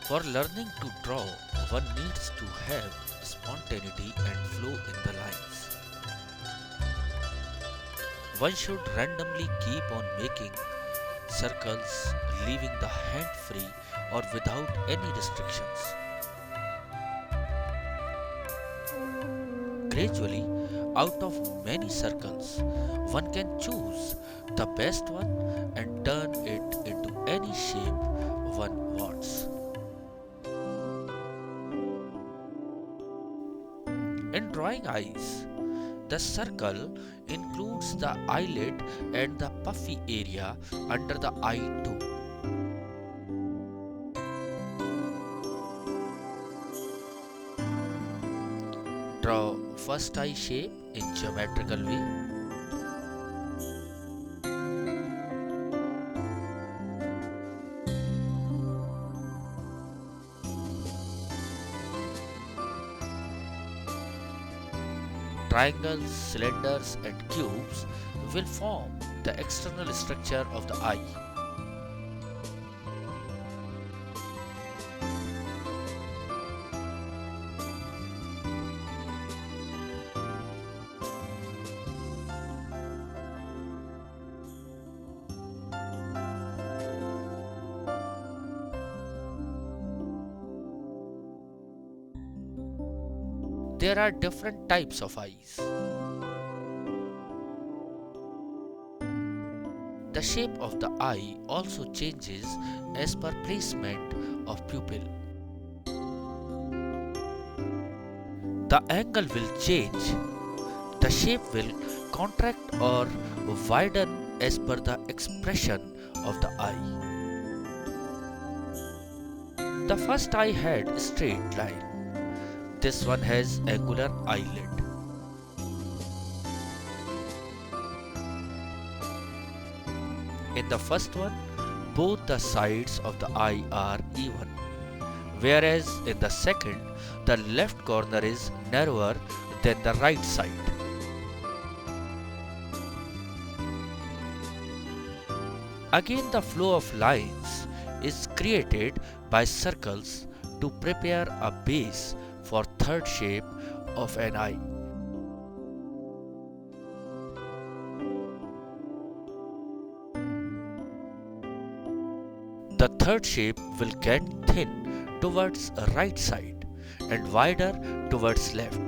For learning to draw, one needs to have spontaneity and flow in the lines. One should randomly keep on making circles, leaving the hand free or without any restrictions. Gradually, out of many circles, one can choose the best one and turn it into any shape one wants. In drawing eyes, the circle includes the eyelid and the puffy area under the eye too. Draw first eye shape in geometrical way. Triangles, cylinders and cubes will form the external structure of the eye. There are different types of eyes. The shape of the eye also changes as per placement of pupil. The angle will change. The shape will contract or widen as per the expression of the eye. The first eye had a straight line. This one has angular eyelid. In the first one, both the sides of the eye are even, whereas in the second, the left corner is narrower than the right side. Again, the flow of lines is created by circles to prepare a base for third shape of an eye. The third shape will get thin towards right side and wider towards left,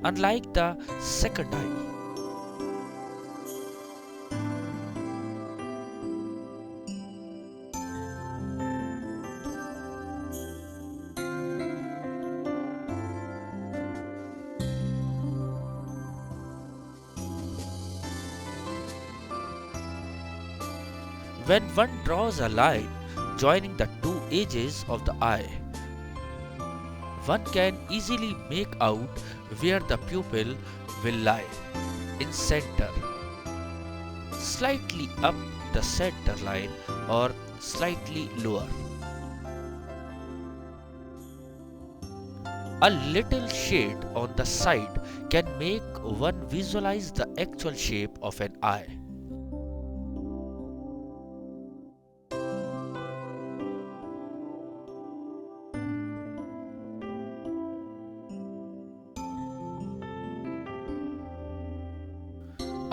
unlike the second eye. When one draws a line joining the two edges of the eye, one can easily make out where the pupil will lie in center, slightly up the center line or slightly lower. A little shade on the side can make one visualize the actual shape of an eye.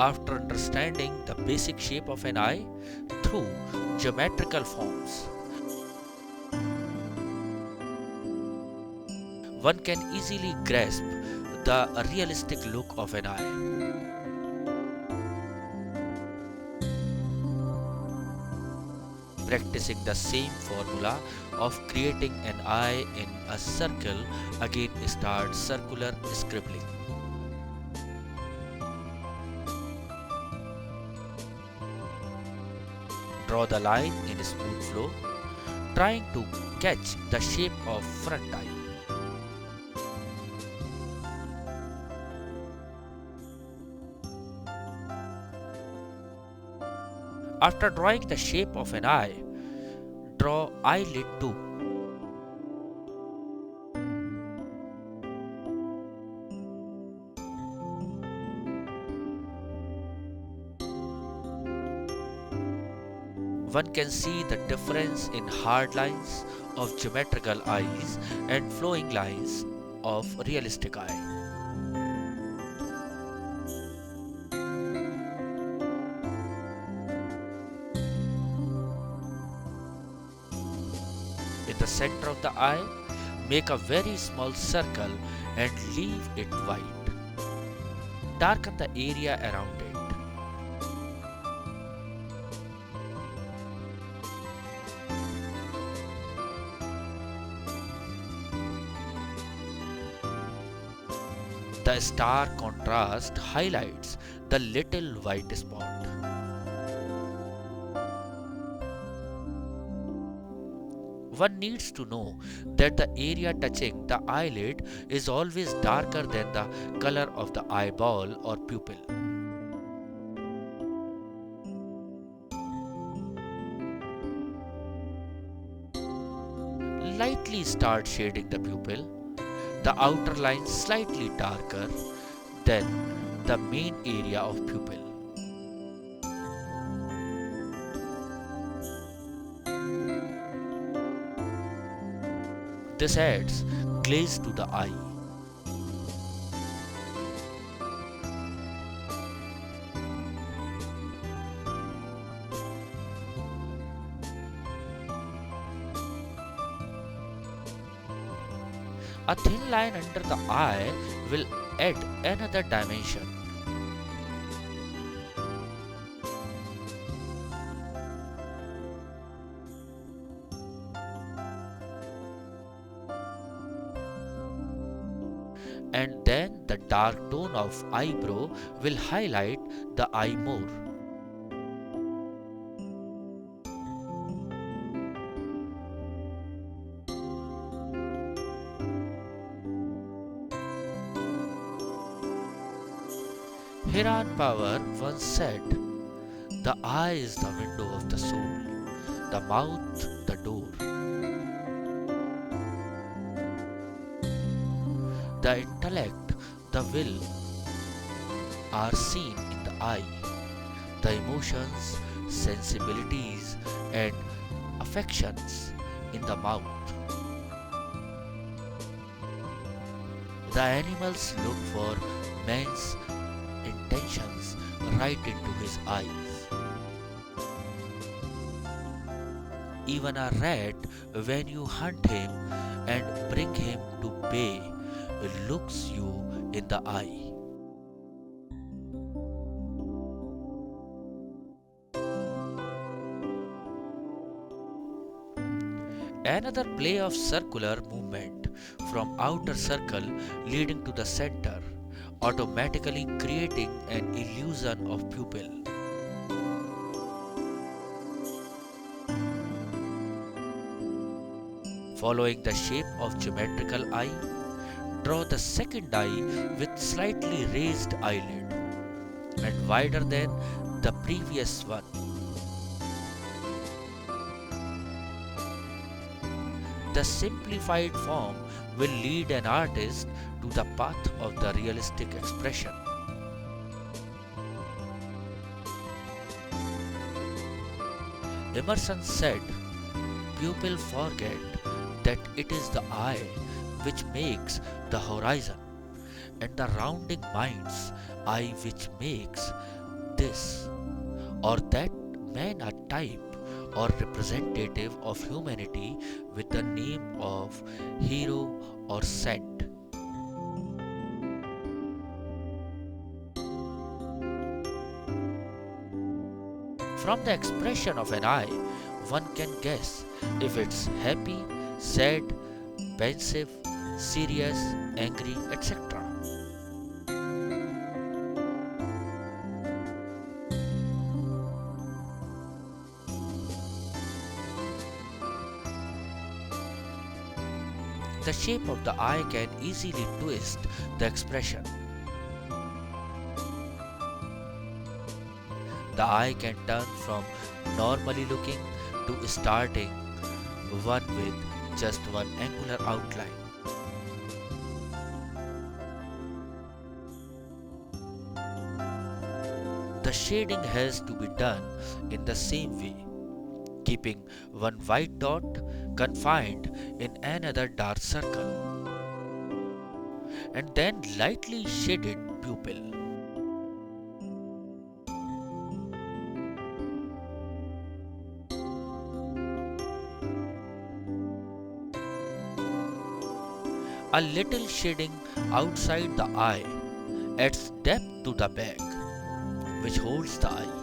After understanding the basic shape of an eye through geometrical forms, one can easily grasp the realistic look of an eye. Practicing the same formula of creating an eye in a circle, again start circular scribbling. Draw the line in a smooth flow, trying to catch the shape of front eye. After drawing the shape of an eye, draw eyelid too. One can see the difference in hard lines of geometrical eyes and flowing lines of realistic eye. In the center of the eye, make a very small circle and leave it white. Darken the area around it. The star contrast highlights the little white spot. One needs to know that the area touching the eyelid is always darker than the color of the eyeball or pupil. Lightly start shading the pupil, the outer line slightly darker than the main area of pupil. This adds glaze to the eye. A thin line under the eye will add another dimension. And then the dark tone of eyebrow will highlight the eye more. Hiran Power once said, "The eye is the window of the soul, the mouth the door." The intellect, the will are seen in the eye. The emotions, sensibilities, and affections in the mouth. The animals look for man's intentions right into his eyes. Even a rat, when you hunt him and bring him to bay, looks you in the eye. Another play of circular movement from outer circle leading to the center, automatically creating an illusion of pupil. Following the shape of geometrical eye, draw the second eye with slightly raised eyelid and wider than the previous one. The simplified form will lead an artist to the path of the realistic expression. Emerson said, "People forget that it is the eye which makes the horizon, and the rounding mind's eye which makes this or that man a type or representative of humanity with the name of hero or saint." From the expression of an eye, one can guess if it's happy, sad, pensive, serious, angry, etc. The shape of the eye can easily twist the expression. The eye can turn from normally looking to starting one with just one angular outline. The shading has to be done in the same way. keeping one white dot confined in another dark circle, and then lightly shaded pupil. A little shading outside the eye adds depth to the bag, which holds the eye.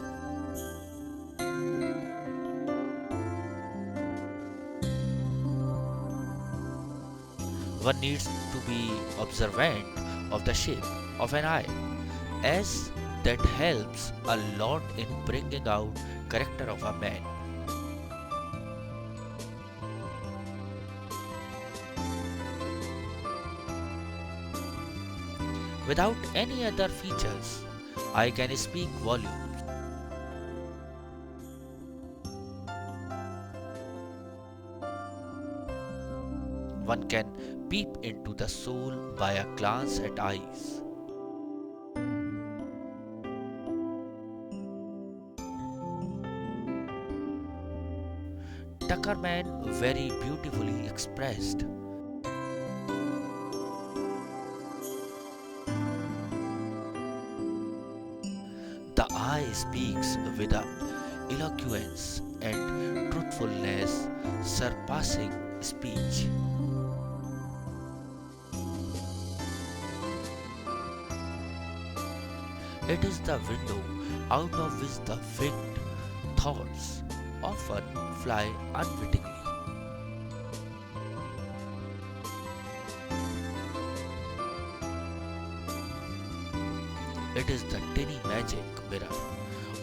One needs to be observant of the shape of an eye, as that helps a lot in bringing out character of a man. Without any other features, I can speak volumes. One can peep into the soul by a glance at eyes. Tuckerman very beautifully expressed. The eye speaks with a eloquence and truthfulness surpassing speech. It is the window out of which the winged thoughts often fly unwittingly. It is the tiny magic mirror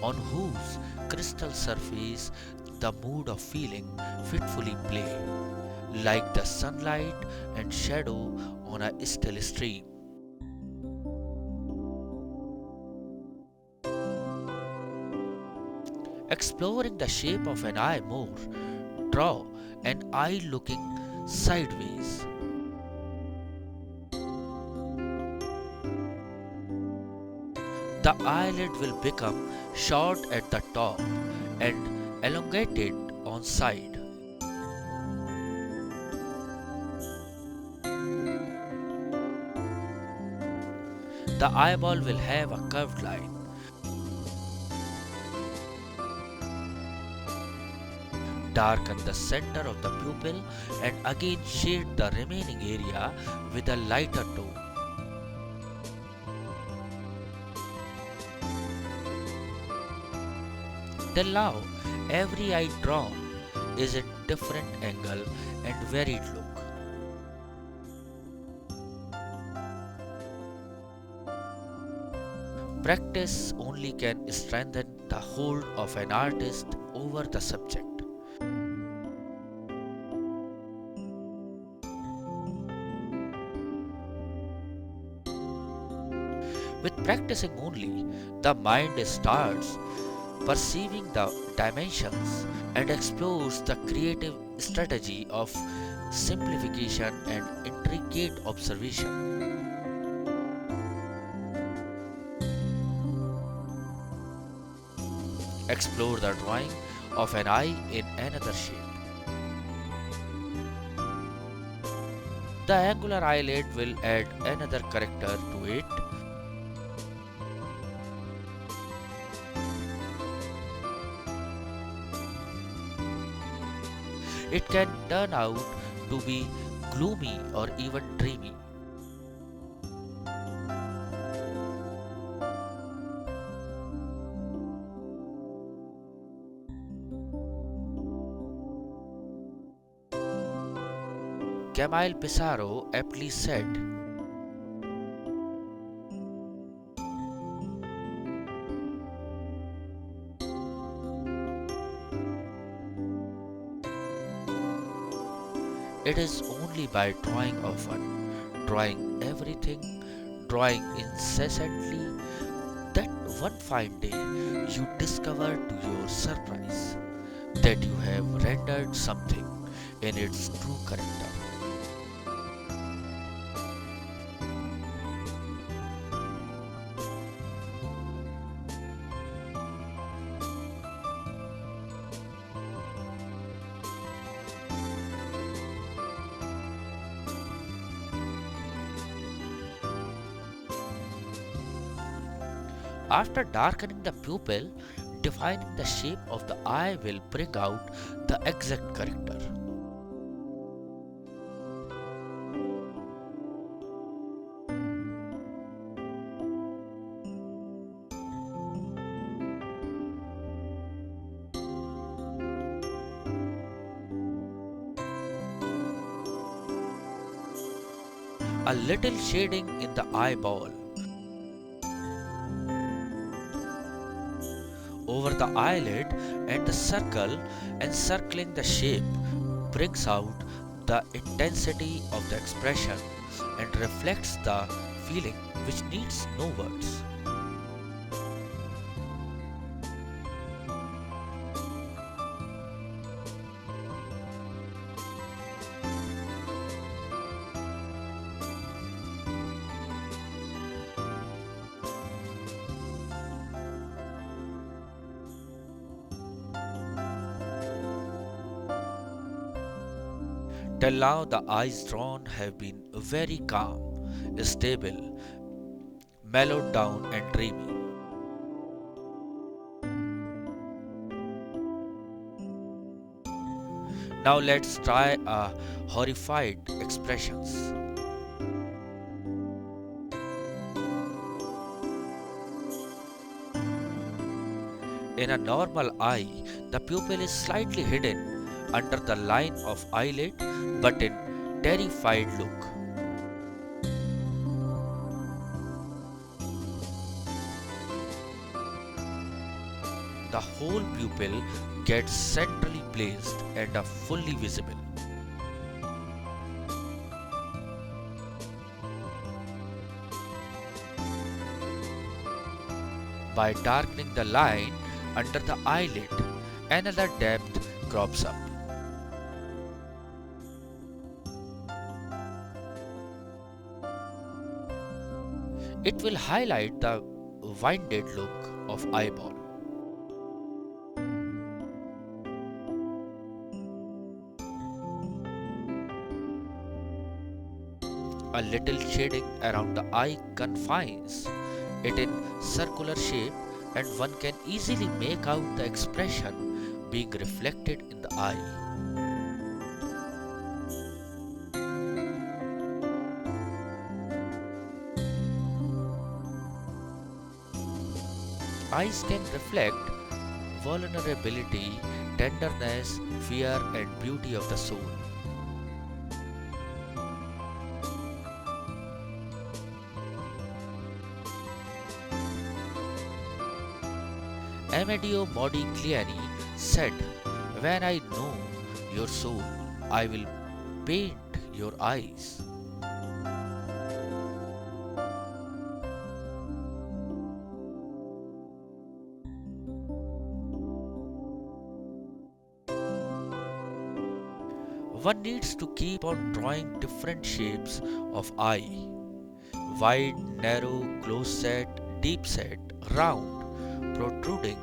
on whose crystal surface the mood of feeling fitfully play, like the sunlight and shadow on a still stream. Exploring the shape of an eye more, draw an eye looking sideways. The eyelid will become short at the top and elongated on side. The eyeball will have a curved line. Darken the center of the pupil and again shade the remaining area with a lighter tone. Then now every eye drawn is a different angle and varied look. Practice only can strengthen the hold of an artist over the subject. With practicing only, the mind starts perceiving the dimensions and explores the creative strategy of simplification and intricate observation. Explore the drawing of an eye in another shape. The angular eyelid will add another character to it. It can turn out to be gloomy or even dreamy. Camille Pissarro aptly said, "It is only by drawing often, drawing everything, drawing incessantly, that one fine day you discover to your surprise that you have rendered something in its true character." After darkening the pupil, defining the shape of the eye will bring out the exact character. A little shading in the eyeball over the eyelid and the circle encircling the shape brings out the intensity of the expression and reflects the feeling which needs no words. Till now, the eyes drawn have been very calm, stable, mellowed down, and dreamy. Now let's try a horrified expressions. In a normal eye, the pupil is slightly hidden under the line of eyelid, but in terrified look, the whole pupil gets centrally placed and are fully visible. By darkening the line under the eyelid, another depth crops up. It will highlight the winded look of eyeball. A little shading around the eye confines it in circular shape, and one can easily make out the expression being reflected in the eye. Eyes can reflect vulnerability, tenderness, fear, and beauty of the soul. Amadeo Modigliani said, "When I know your soul, I will paint your eyes." One needs to keep on drawing different shapes of eye: wide, narrow, close set, deep set, round, protruding,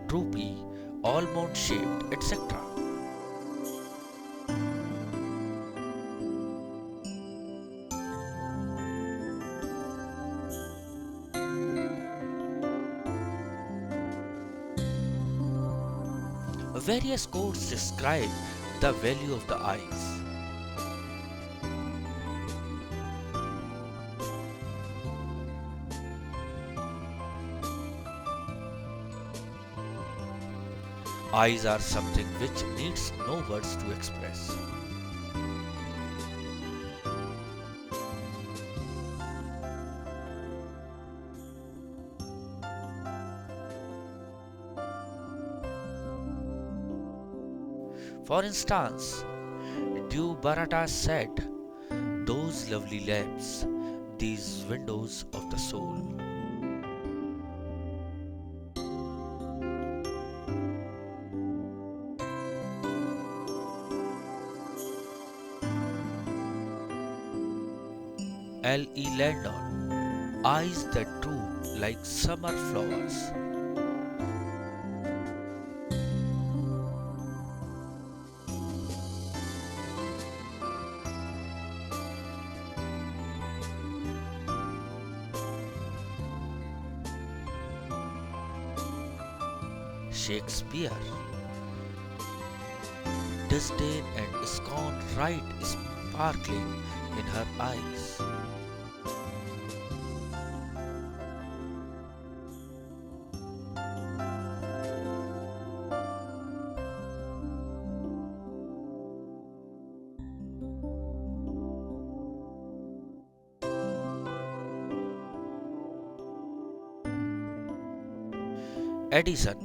droopy, almond shaped, etc. Various quotes describe the value of the eyes. Eyes are something which needs no words to express. For instance, Du Barata said, "Those lovely lamps, these windows of the soul." L. E. Landon, eyes that droop like summer flowers. Shakespeare. Disdain and scorn right sparkling in her eyes. Edison,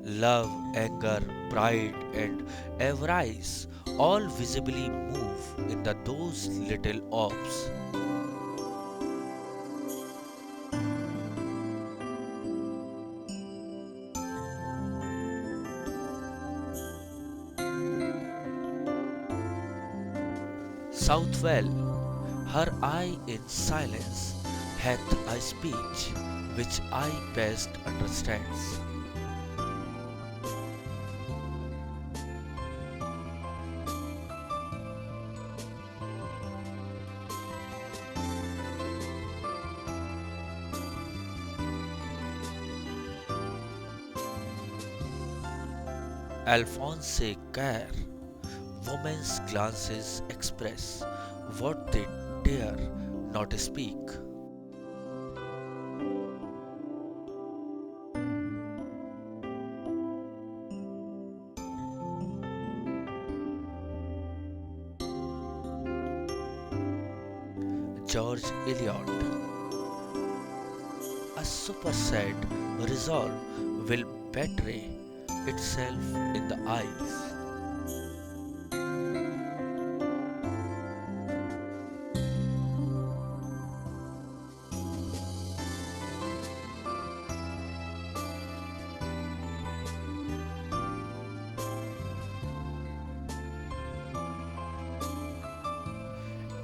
love, anger, pride, and avarice all visibly move in those little orbs. Southwell, her eye in silence hath a speech which I best understands. Alphonse Care, women's glances express what they dare not speak. George Eliot, a superset resolve will betray itself in the eyes.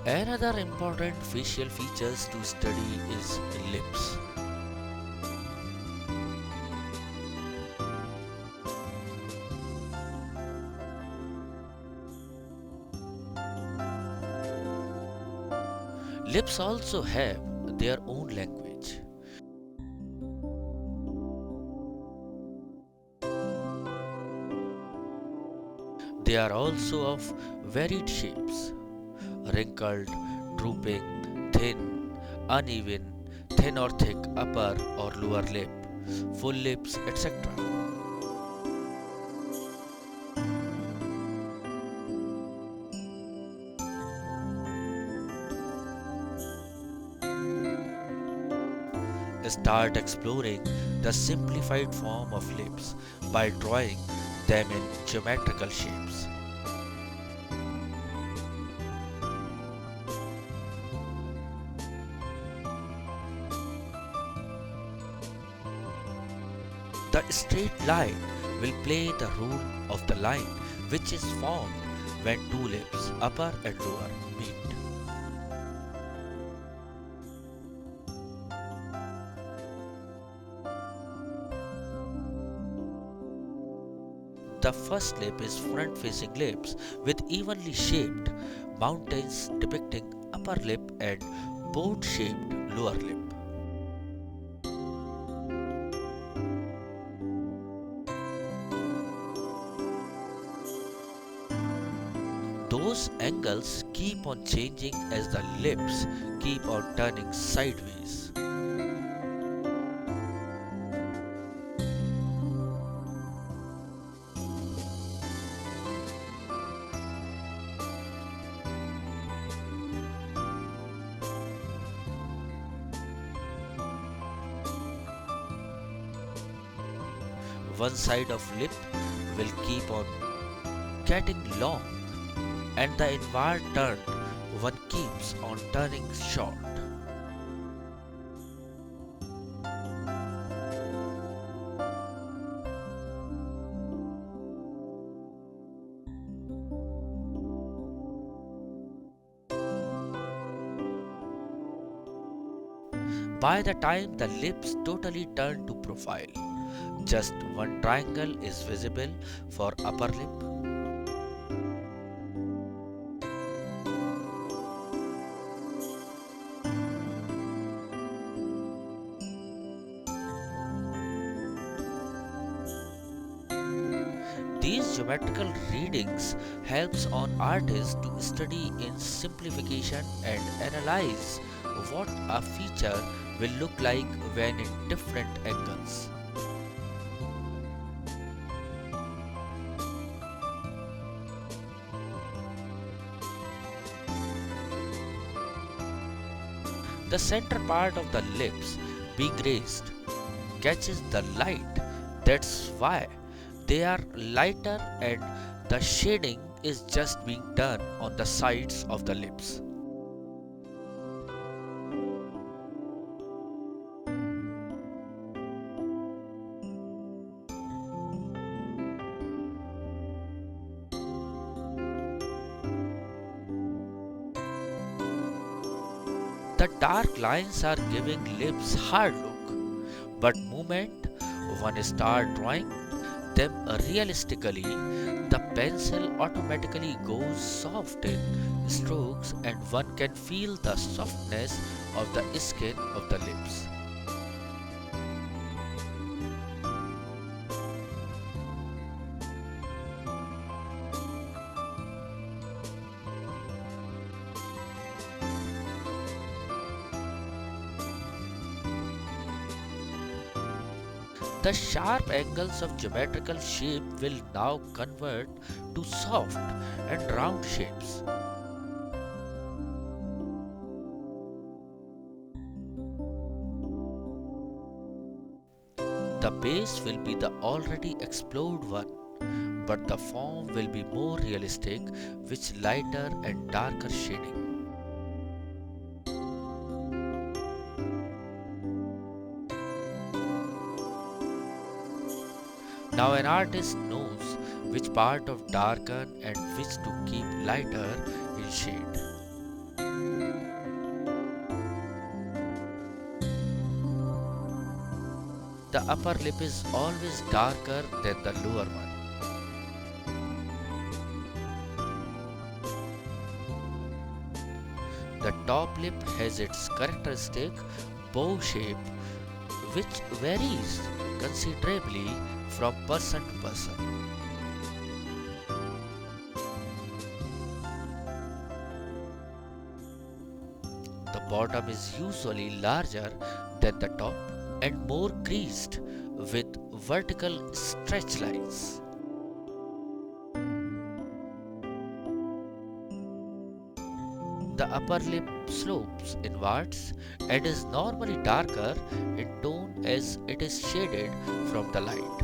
Another important facial features to study is lips. Lips also have their own language. They are also of varied shapes: wrinkled, drooping, thin, uneven, thin or thick upper or lower lip, full lips, etc. Start exploring the simplified form of lips by drawing them in geometrical shapes. The straight line will play the role of the line which is formed when two lips, upper and lower, meet. The first lip is front-facing lips with evenly shaped mountains depicting upper lip and boat-shaped lower lip. Those angles keep on changing as the lips keep on turning sideways. One side of lip will keep on getting long and the inward turn one keeps on turning short. By the time the lips totally turn to profile, just one triangle is visible for upper lip. These geometrical readings helps on artists to study in simplification and analyze what a feature will look like when in different angles. The center part of the lips being raised catches the light. That's why they are lighter and the shading is just being done on the sides of the lips. The dark lines are giving lips hard look, but moment one start drawing them realistically, the pencil automatically goes soft in strokes and one can feel the softness of the skin of the lips. The sharp angles of geometrical shape will now convert to soft and round shapes. The base will be the already explored one, but the form will be more realistic with lighter and darker shading. Now an artist knows which part of darken and which to keep lighter in shade. The upper lip is always darker than the lower one. The top lip has its characteristic bow shape which varies considerably from person to person. The bottom is usually larger than the top and more creased with vertical stretch lines. The upper lip slopes inwards and is normally darker in tone as it is shaded from the light.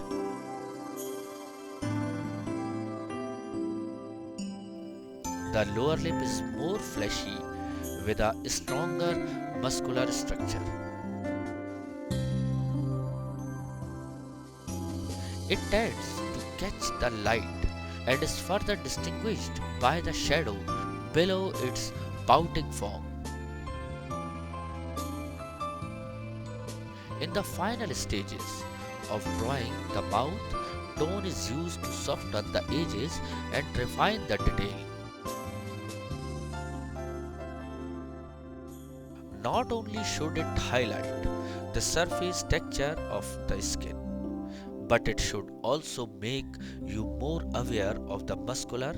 The lower lip is more fleshy with a stronger muscular structure. It tends to catch the light and is further distinguished by the shadow below its pouting form. In the final stages of drawing the mouth, tone is used to soften the edges and refine the detail. Not only should it highlight the surface texture of the skin, but it should also make you more aware of the muscular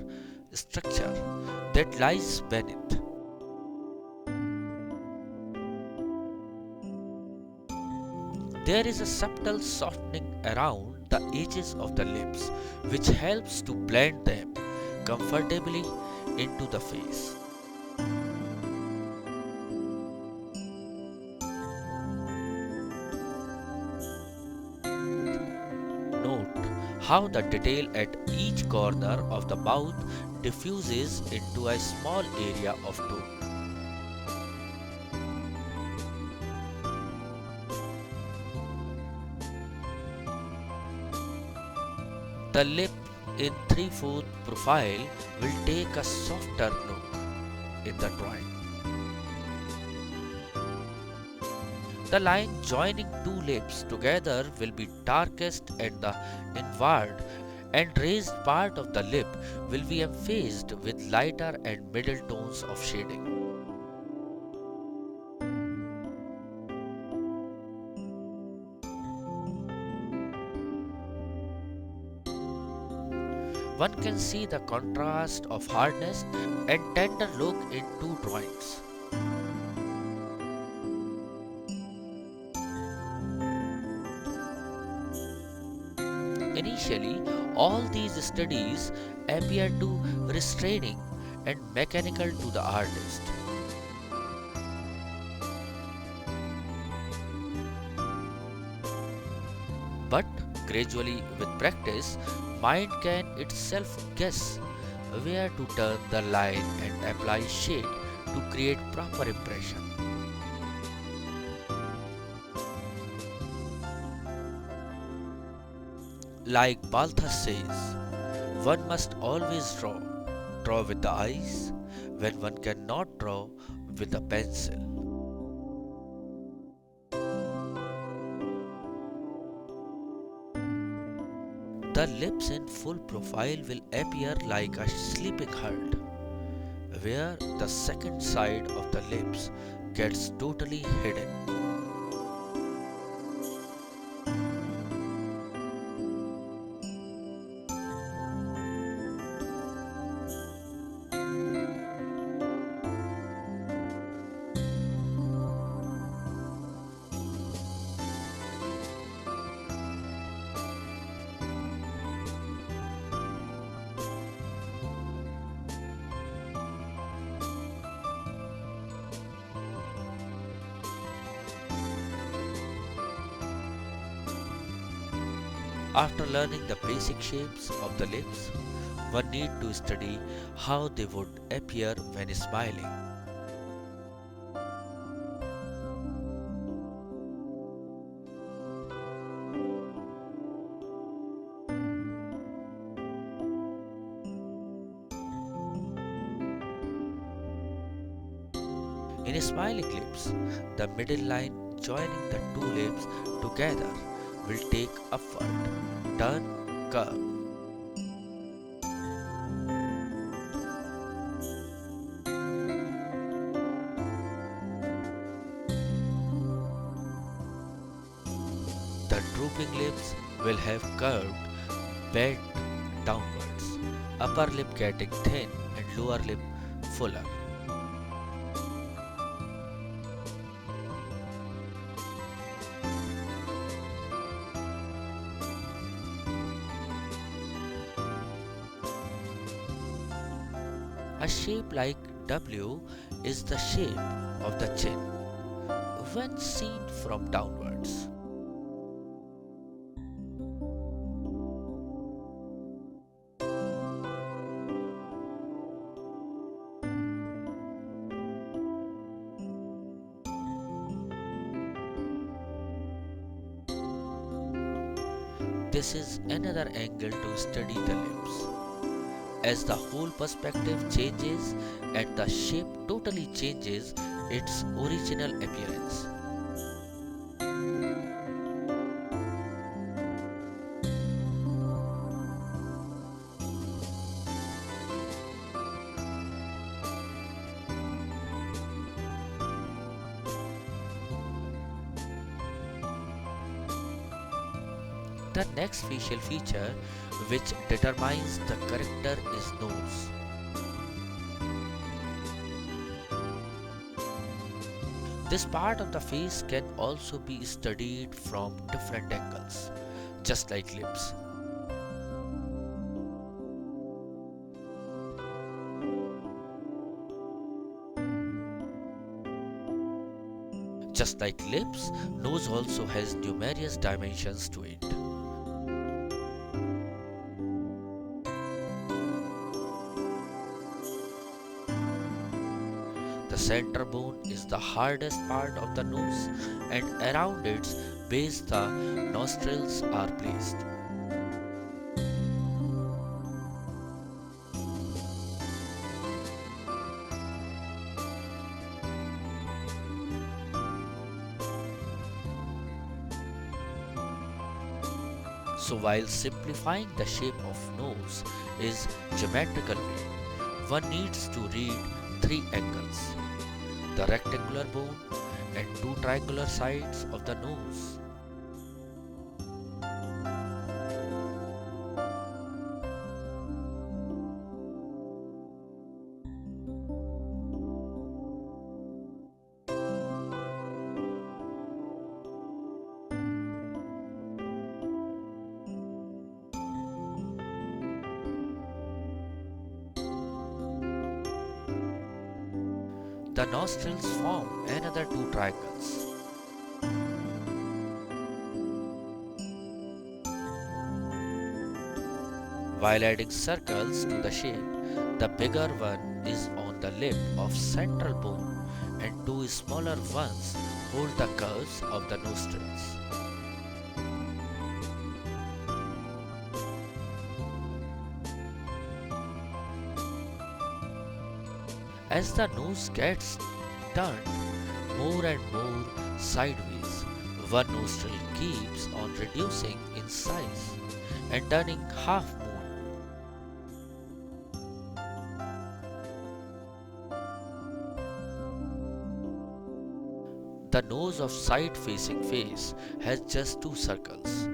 structure that lies beneath. There is a subtle softening around the edges of the lips which helps to blend them comfortably into the face. Note how the detail at each corner of the mouth diffuses into a small area of tone. The lip in 3/4 profile will take a softer look in the drawing. The line joining two lips together will be darkest at the inward and raised part of the lip will be emphasized with lighter and middle tones of shading. One can see the contrast of hardness and tender look in two drawings. Initially, all these studies appear too restraining and mechanical to the artist. But gradually, with practice, mind can itself guess where to turn the line and apply shade to create proper impression. Like Balthus says, one must always draw. Draw with the eyes when one cannot draw with a pencil. The lips in full profile will appear like a sleeping heart, where the second side of the lips gets totally hidden. After learning the basic shapes of the lips, one need to study how they would appear when smiling. In smiling lips, the middle line joining the two lips together will take upward, turn, curve. The drooping lips will have curved, bent downwards, upper lip getting thin and lower lip fuller. A shape like W is the shape of the chin when seen from downwards. This is another angle to study the lips. As the whole perspective changes and the shape totally changes its original appearance. The next facial feature which determines the character is nose. This part of the face can also be studied from different angles, just like lips. Just like lips, nose also has numerous dimensions to it. The center bone is the hardest part of the nose, and around its base the nostrils are placed. So while simplifying the shape of nose is geometrical way, one needs to read three angles: the rectangular bone and two triangular sides of the nose. The nostrils form another two triangles. While adding circles to the shape, the bigger one is on the lip of central bone and two smaller ones hold the curves of the nostrils. As the nose gets turned more and more sideways, one nostril keeps on reducing in size and turning half moon. The nose of side facing face has just two circles,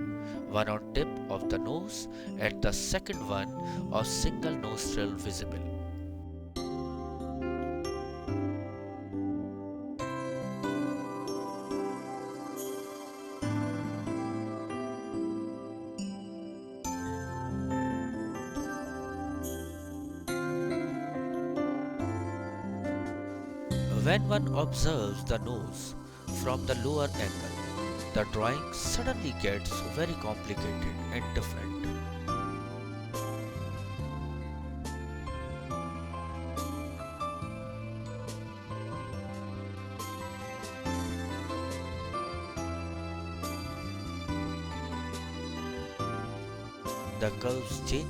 one on tip of the nose and the second one of single nostril visible. When one observes the nose from the lower angle, the drawing suddenly gets very complicated and different. The curves change,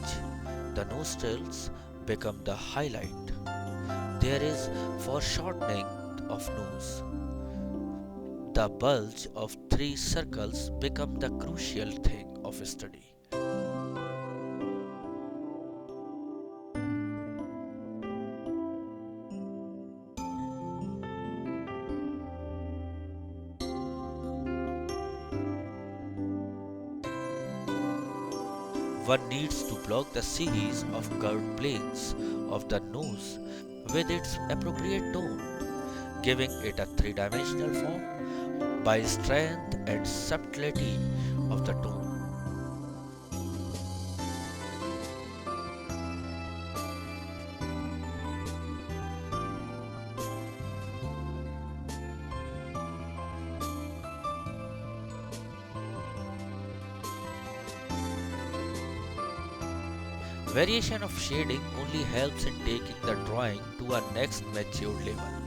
the nostrils become the highlight. There is foreshortening of nose. The bulge of three circles become the crucial thing of study. One needs to block the series of curved planes of the nose with its appropriate tone, giving it a three-dimensional form by strength and subtlety of the tone. Variation of shading only helps in taking the drawing to a next matured level.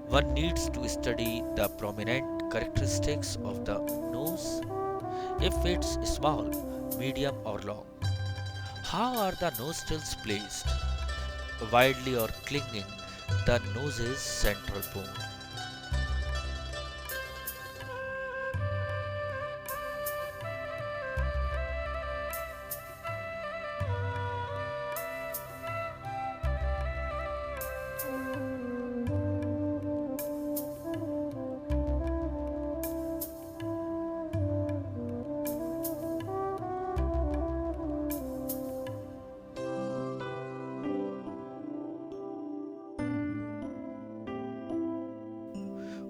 One needs to study the prominent characteristics of the nose, if it's small, medium, or long. How are the nostrils placed? Widely or clinging the nose's central bone.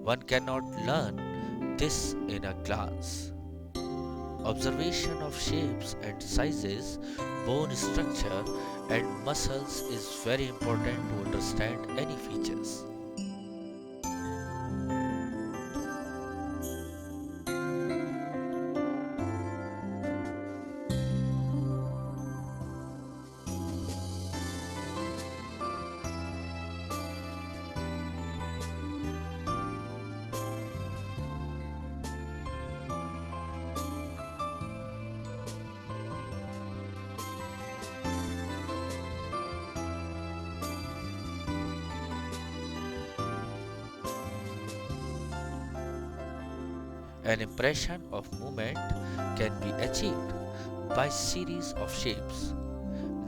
One cannot learn this in a glance. Observation of shapes and sizes, bone structure, and muscles is very important to understand any features. An impression of movement can be achieved by series of shapes.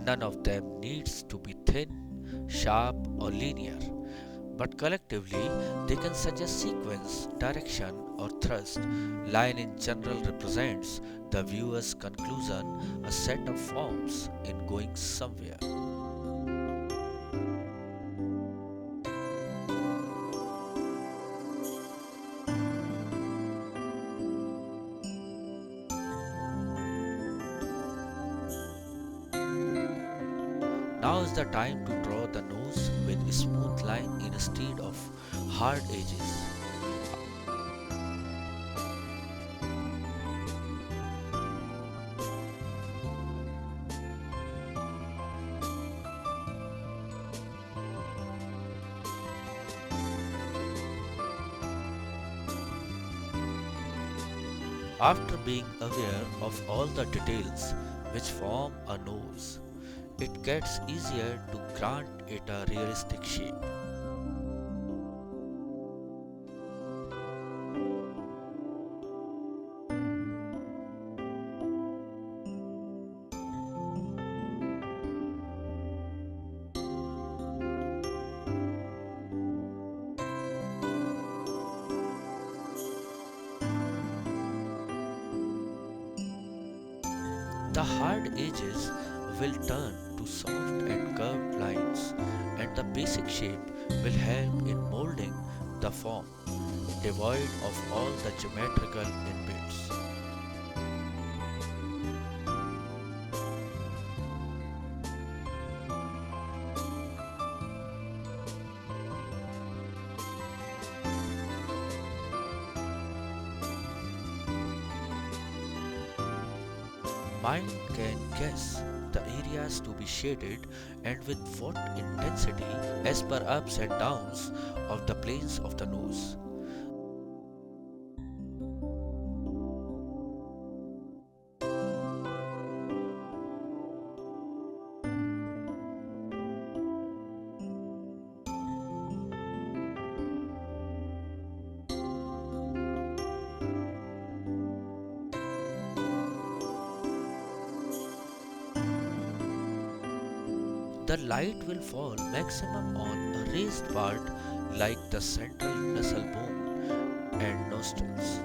None of them needs to be thin, sharp or linear, but collectively they can suggest sequence, direction, or thrust. Line in general represents the viewer's conclusion, a set of forms in going somewhere. Now is the time to draw the nose with a smooth line instead of hard edges. After being aware of all the details which form a nose, it gets easier to grant it a realistic shape. The hard edges will turn to soft and curved lines, and the basic shape will help in molding the form, devoid of all the geometrical inputs. Mind can guess the areas to be shaded and with what intensity as per ups and downs of the planes of the nose. The light will fall maximum on a raised part like the central nasal bone and nostrils.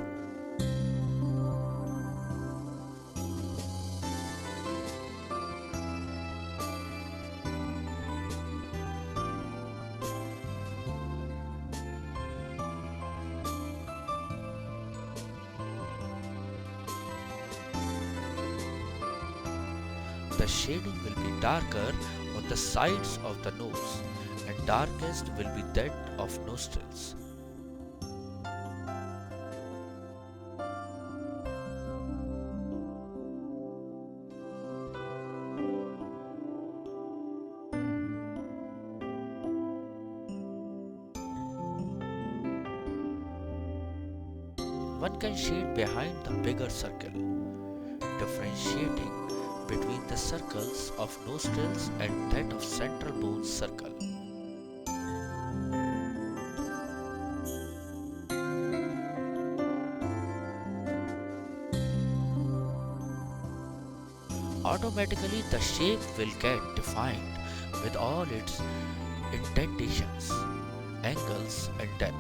The shading will be darker on the sides of the nose and darkest will be that of nostrils. One can shade behind the bigger circle, differentiating between the circles of nostrils and that of central bone circle. Automatically the shape will get defined with all its indentations, angles and depth.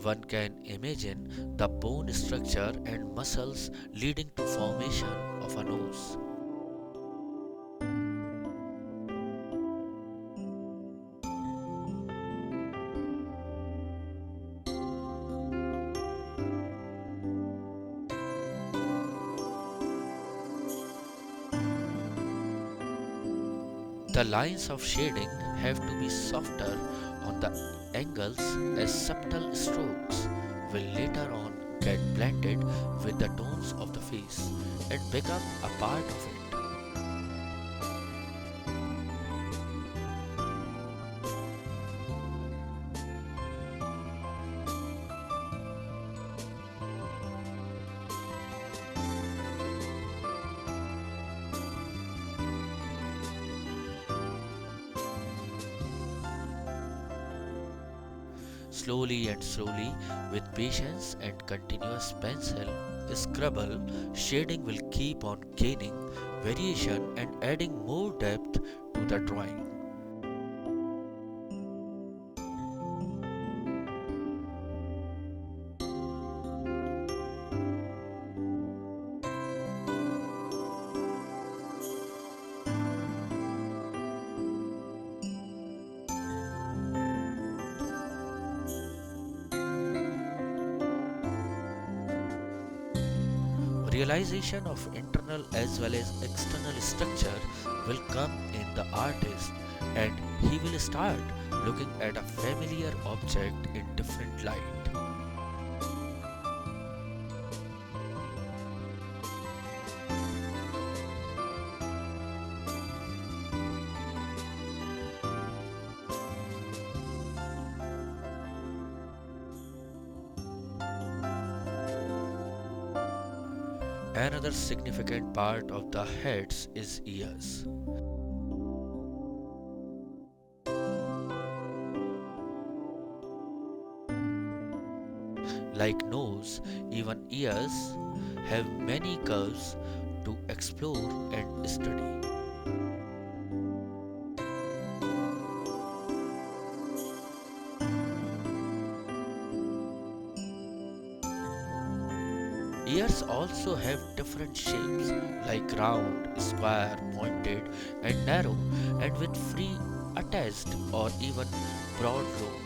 One can imagine the bone structure and muscles leading to formation of a nose. The lines of shading have to be softer on the angles as subtle strokes will later on get blended with the tones of the face and become a part of it. Slowly and slowly, with patience and continuous pencil scrabble, shading will keep on gaining variation and adding more depth to the drawing. Realization of internal as well as external structure will come in the artist, and he will start looking at a familiar object in different light. Another significant part of the heads is ears. Like nose, even ears have many curves to explore and study. Ears also have different shapes like round, square, pointed, and narrow, and with free, attached, or even broad lobe.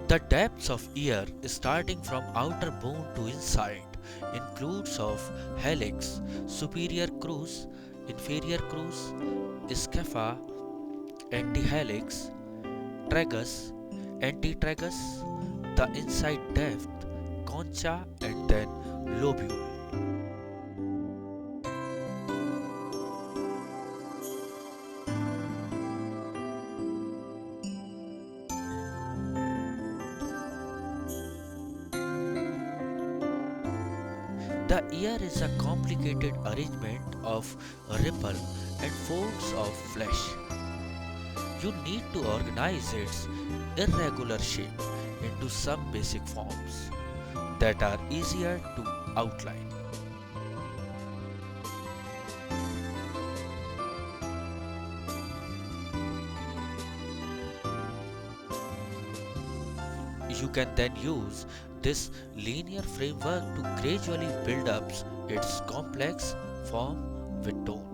The depths of ear starting from outer bone to inside includes of helix, superior crus, inferior crus, scapha, antihelix, tragus, antitragus, the inside depth, concha, and then lobule. The ear is a complicated arrangement of ripple and folds of flesh. You need to organize its irregular shape into some basic forms that are easier to outline. You can then use this linear framework to gradually build up its complex form with tone.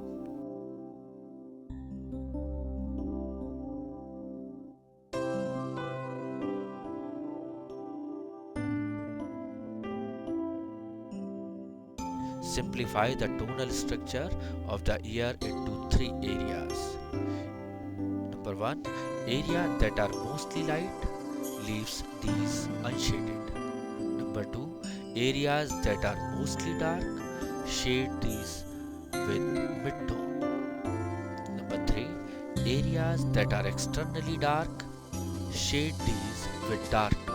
Simplify the tonal structure of the ear into three areas. Number one, area that are mostly light, leaves these unshaded. Number two, areas that are mostly dark, shade these with mid-tone. Number three, areas that are externally dark, shade these with dark tone.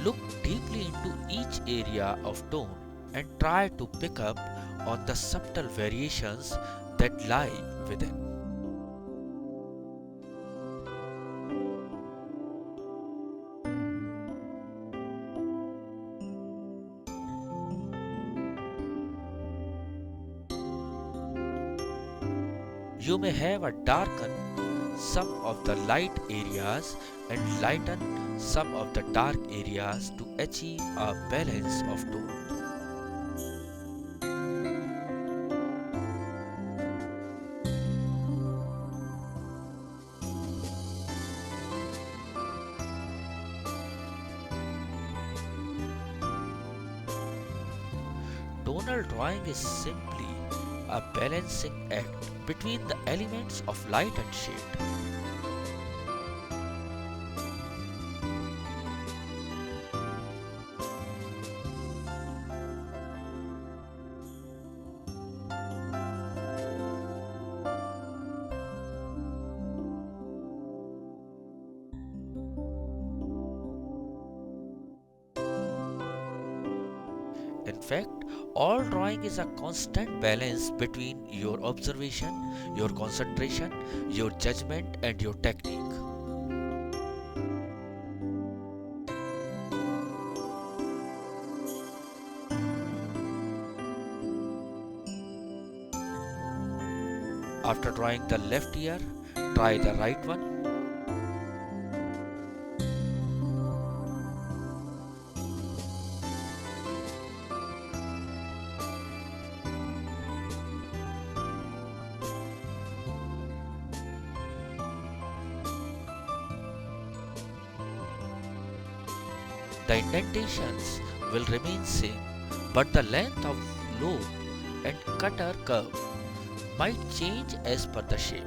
Look deeply into each area of tone and try to pick up on the subtle variations that lie within. You may have a darken some of the light areas and lighten some of the dark areas to achieve a balance of tone. Tonal drawing is simply a balancing act between the elements of light and shade. In fact, all drawing is a constant balance between your observation, your concentration, your judgment, and your technique. After drawing the left ear, try the right one. The indentations will remain same, but the length of lobe and cutter curve might change as per the shape.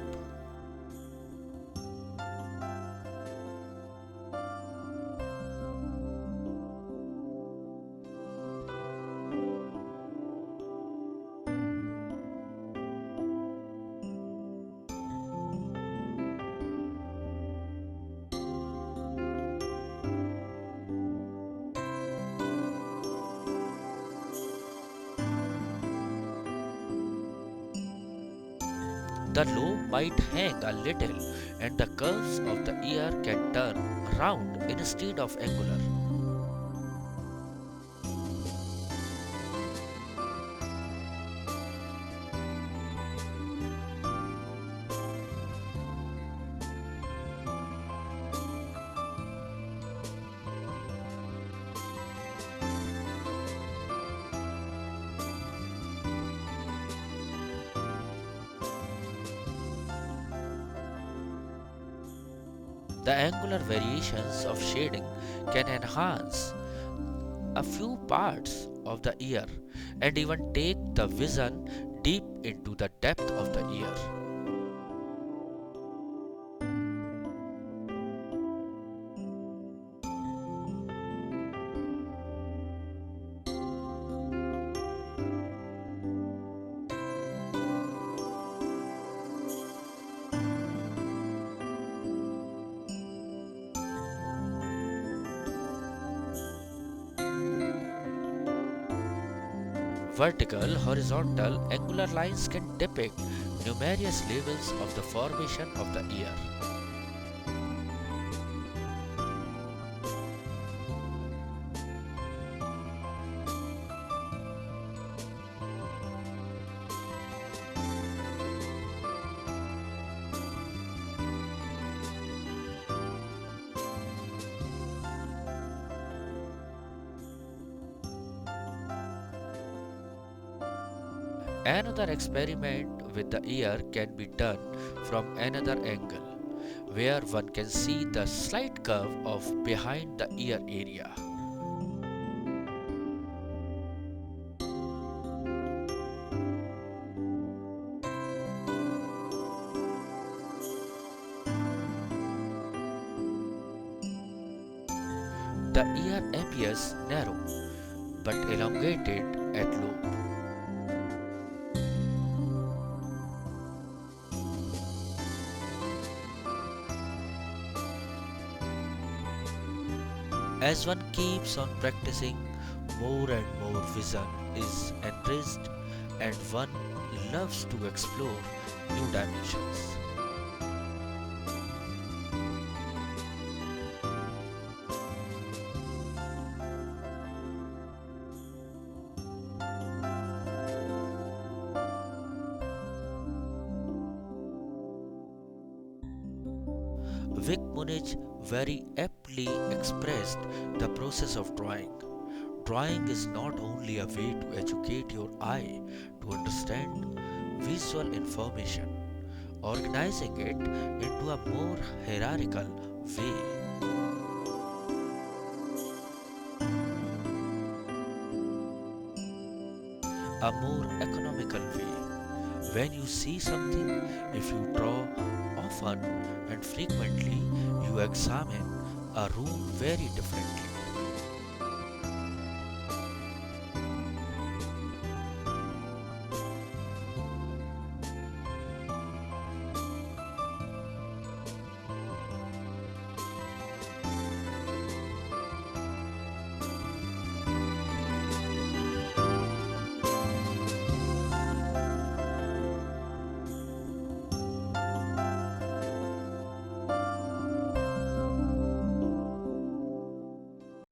The lobe might hang a little and the curves of the ear can turn round instead of angular. The angular variations of shading can enhance a few parts of the ear and even take the vision deep into the depth of the ear. Vertical, horizontal, angular lines can depict numerous levels of the formation of the ear. Another experiment with the ear can be done from another angle, where one can see the slight curve of behind the ear area. The ear appears narrow but elongated at lobe. As one keeps on practicing, more and more vision is enriched and one loves to explore new dimensions. Vic Munich very aptly expressed the process of drawing. Drawing is not only a way to educate your eye to understand visual information, organizing it into a more hierarchical way, a more economical way, When you see something, if you draw often and frequently, you examine a room very differently.